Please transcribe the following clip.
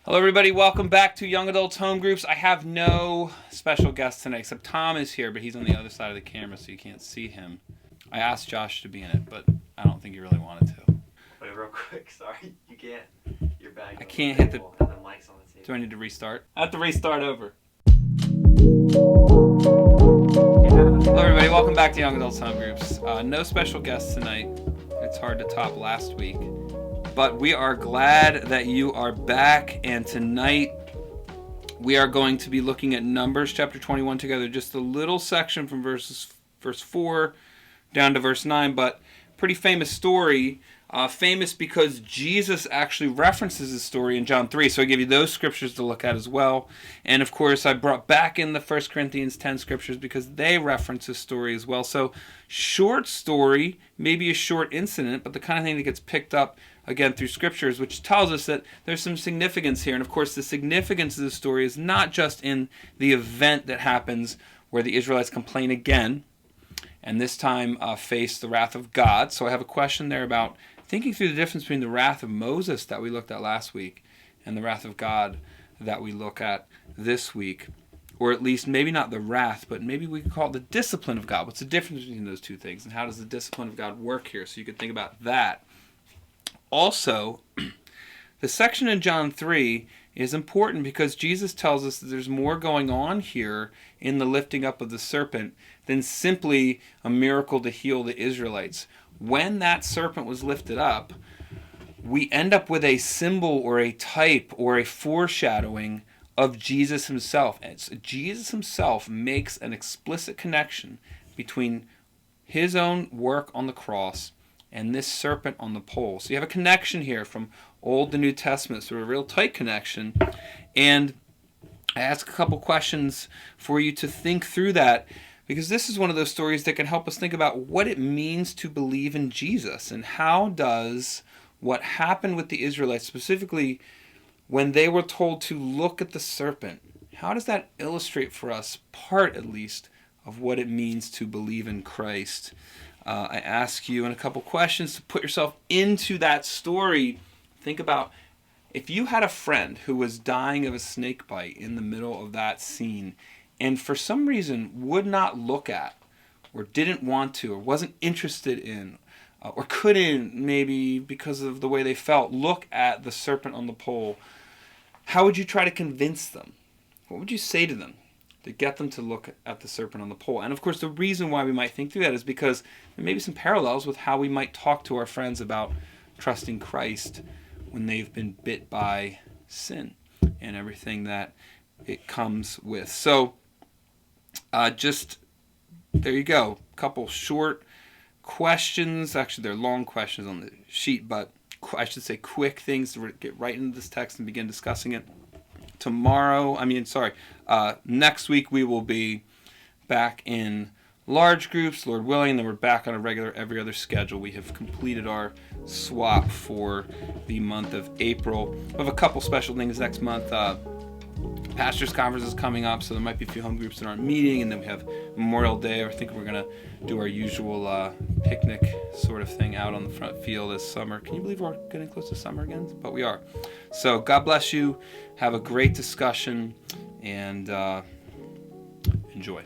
Hello, everybody. Welcome back to Young Adults Home Groups. I have no special guest tonight, except Tom is here, but he's on the other side of the camera, so you can't see him. I asked Josh to be in it, but I don't think he really wanted to. Wait, real quick. Sorry, you can't. Your bag. I can't hit the. And the mic's on the table. Do I need to restart? I have to restart over. Hello, everybody. Welcome back to Young Adults Home Groups. No special guests tonight. It's hard to top last week. But we are glad that you are back, and tonight we are going to be looking at Numbers chapter 21 together, just a little section from verse 4 down to verse 9, but pretty famous story, famous because Jesus actually references this story in John 3, so I give you those scriptures to look at as well. And of course I brought back in the 1 Corinthians 10 scriptures because they reference this story as well. So short story, maybe a short incident, but the kind of thing that gets picked up again through scriptures, which tells us that there's some significance here. And of course the significance of the story is not just in the event that happens where the Israelites complain again, and this time face the wrath of God. So I have a question there about thinking through the difference between the wrath of Moses that we looked at last week and the wrath of God that we look at this week. Or at least maybe not the wrath, but maybe we could call it the discipline of God. What's the difference between those two things, and how does the discipline of God work here? So you could think about that. Also, the section in John 3 is important because Jesus tells us that there's more going on here in the lifting up of the serpent than simply a miracle to heal the Israelites. When that serpent was lifted up, we end up with a symbol or a type or a foreshadowing of Jesus himself. And Jesus himself makes an explicit connection between his own work on the cross and this serpent on the pole. So you have a connection here from Old to New Testament, so a real tight connection. And I ask a couple questions for you to think through that, because this is one of those stories that can help us think about what it means to believe in Jesus, and how does what happened with the Israelites, specifically when they were told to look at the serpent, how does that illustrate for us, part at least, of what it means to believe in Christ? I ask you in a couple questions to put yourself into that story. Think about if you had a friend who was dying of a snake bite in the middle of that scene, and for some reason would not look at, or didn't want to, or wasn't interested in, or couldn't, maybe because of the way they felt, look at the serpent on the pole, how would you try to convince them? What would you say to them to get them to look at the serpent on the pole? And of course, the reason why we might think through that is because there may be some parallels with how we might talk to our friends about trusting Christ when they've been bit by sin and everything that it comes with. So just there you go. A couple short questions. Actually, they're long questions on the sheet, but I should say quick things to get right into this text and begin discussing it. Next week we will be back in large groups, Lord willing, and then we're back on a regular every other schedule. We have completed our swap for the month of April. We have a couple special things next month. Pastors' Conference is coming up, so there might be a few home groups that aren't meeting, and then we have Memorial Day. I think we're going to do our usual picnic sort of thing out on the front field this summer. Can you believe we're getting close to summer again? But we are. So God bless you. Have a great discussion, and enjoy.